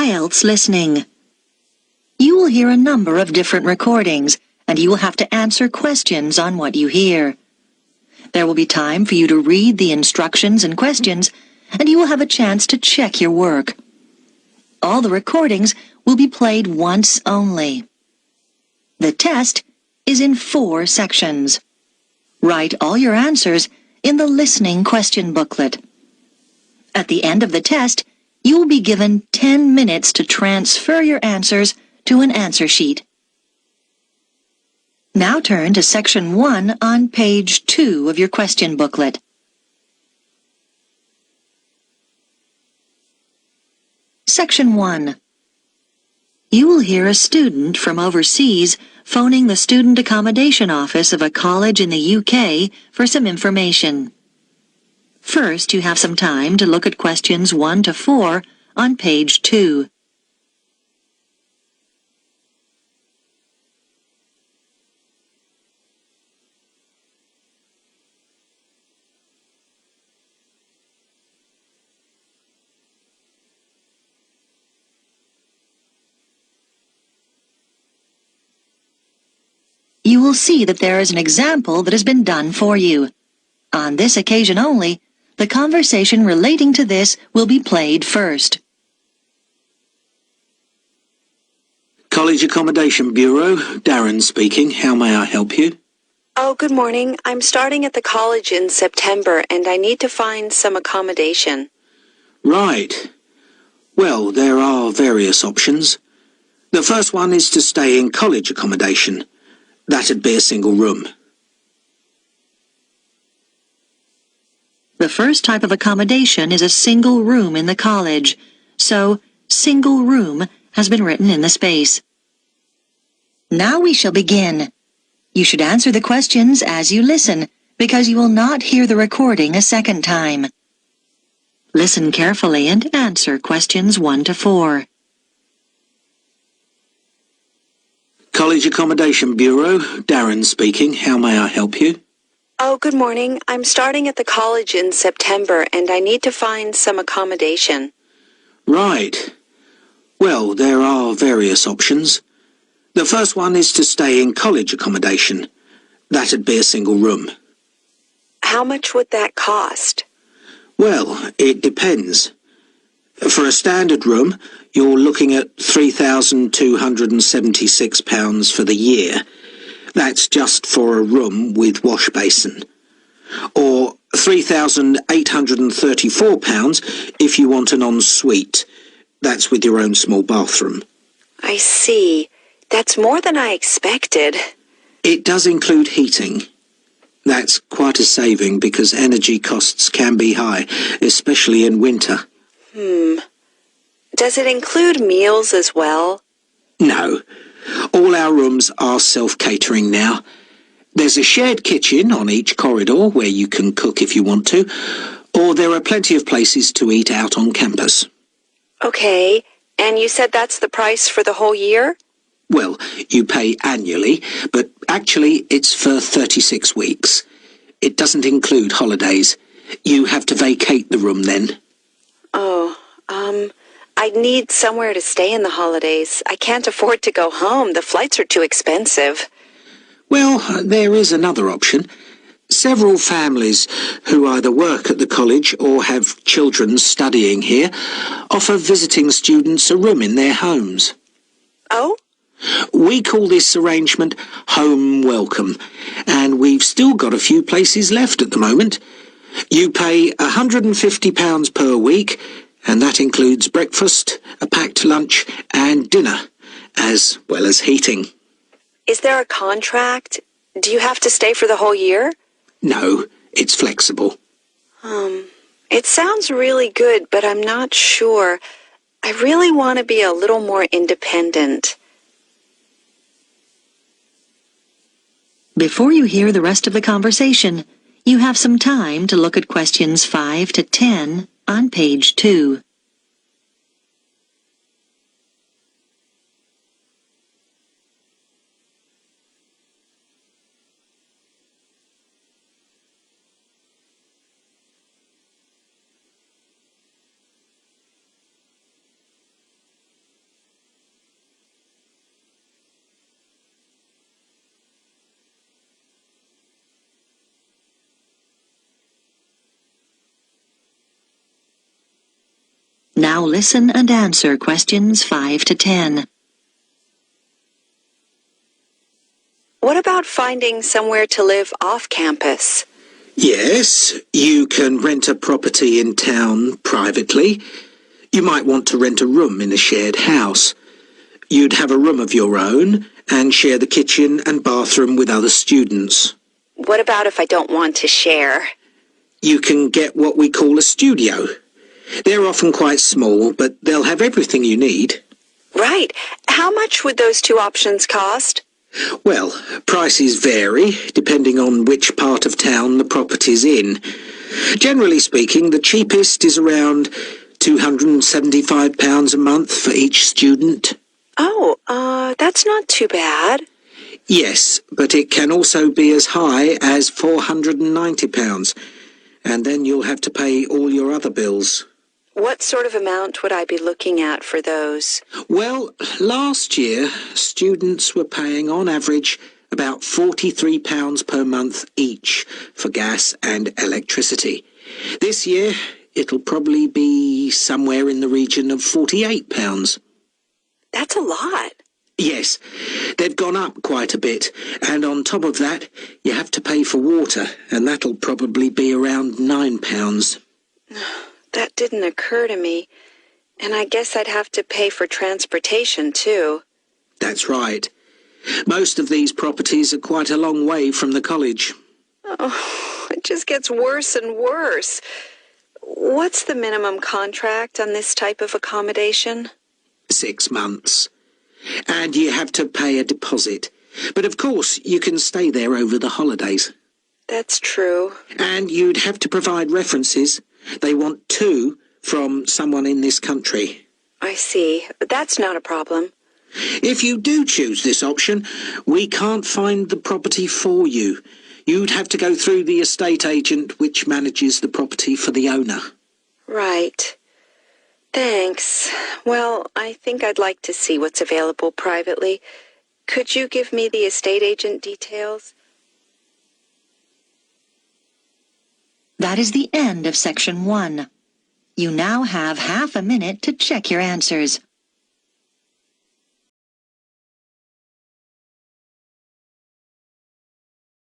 IELTS listening. You will hear a number of different recordings, and you will have to answer questions on what you hear. There will be time for you to read the instructions and questions, and you will have a chance to check your work. All the recordings will be played once only. The test is in 4 sections. Write all your answers in the listening question booklet. At the end of the test, you will be given 10 minutes to transfer your answers to an answer sheet. Now turn to Section 1 on page 2 of your question booklet. Section 1. You will hear a student from overseas phoning the Student Accommodation Office of a college in the UK for some information. First, you have some time to look at questions 1 to 4 on page 2. You will see that there is an example that has been done for you. On this occasion only, the conversation relating to this will be played first. College Accommodation Bureau, Darren speaking. How may I help you? Oh, good morning. I'm starting at the college in September and I need to find some accommodation. Right. Well, there are various options. The first one is to stay in college accommodation. That'd be a single room. The first type of accommodation is a single room in the college, so single room has been written in the space. Now we shall begin. You should answer the questions as you listen, because you will not hear the recording a second time. Listen carefully and answer questions 1 to 4. College Accommodation Bureau, Darren speaking. How may I help you? Oh, good morning. I'm starting at the college in September and I need to find some accommodation. Right. Well, there are various options. The first one is to stay in college accommodation. That'd be a single room. How much would that cost? Well, it depends. For a standard room, you're looking at £3,276 for the year. That's just for a room with wash basin. Or £3,834 if you want an ensuite. That's with your own small bathroom. I see. That's more than I expected. It does include heating. That's quite a saving because energy costs can be high, especially in winter. Does it include meals as well? No. All our rooms are self-catering now. There's a shared kitchen on each corridor where you can cook if you want to, or there are plenty of places to eat out on campus. Okay, and you said that's the price for the whole year? Well, you pay annually, but actually it's for 36 weeks. It doesn't include holidays. You have to vacate the room then. Oh, I need somewhere to stay in the holidays. I can't afford to go home. The flights are too expensive. Well, there is another option. Several families who either work at the college or have children studying here offer visiting students a room in their homes. Oh? We call this arrangement Home Welcome, and we've still got a few places left at the moment. You pay £150 per week, and that includes breakfast, a packed lunch, and dinner, as well as heating. Is there a contract? Do you have to stay for the whole year? No, it's flexible. It sounds really good, but I'm not sure. I really want to be a little more independent. Before you hear the rest of the conversation, you have some time to look at questions 5 to 10 on page 2. Now listen and answer questions 5 to 10. What about finding somewhere to live off campus? Yes, you can rent a property in town privately. You might want to rent a room in a shared house. You'd have a room of your own and share the kitchen and bathroom with other students. What about if I don't want to share? You can get what we call a studio. They're often quite small, but they'll have everything you need. Right. How much would those two options cost? Well, prices vary depending on which part of town the property's in. Generally speaking, the cheapest is around £275 a month for each student. Oh, that's not too bad. Yes, but it can also be as high as £490, and then you'll have to pay all your other bills. What sort of amount would I be looking at for those? Well, last year, students were paying on average about £43 per month each for gas and electricity. This year, it'll probably be somewhere in the region of £48. That's a lot. Yes, they've gone up quite a bit, and on top of that, you have to pay for water, and that'll probably be around £9. That didn't occur to me. And I guess I'd have to pay for transportation, too. That's right. Most of these properties are quite a long way from the college. Oh, it just gets worse and worse. What's the minimum contract on this type of accommodation? 6 months. And you have to pay a deposit. But of course, you can stay there over the holidays. That's true. And you'd have to provide references. They want 2 from someone in this country. I see. But that's not a problem. If you do choose this option, we can't find the property for you. You'd have to go through the estate agent which manages the property for the owner. Right. Thanks. Well, I think I'd like to see what's available privately. Could you give me the estate agent details? That is the end of section 1. You now have half a minute to check your answers.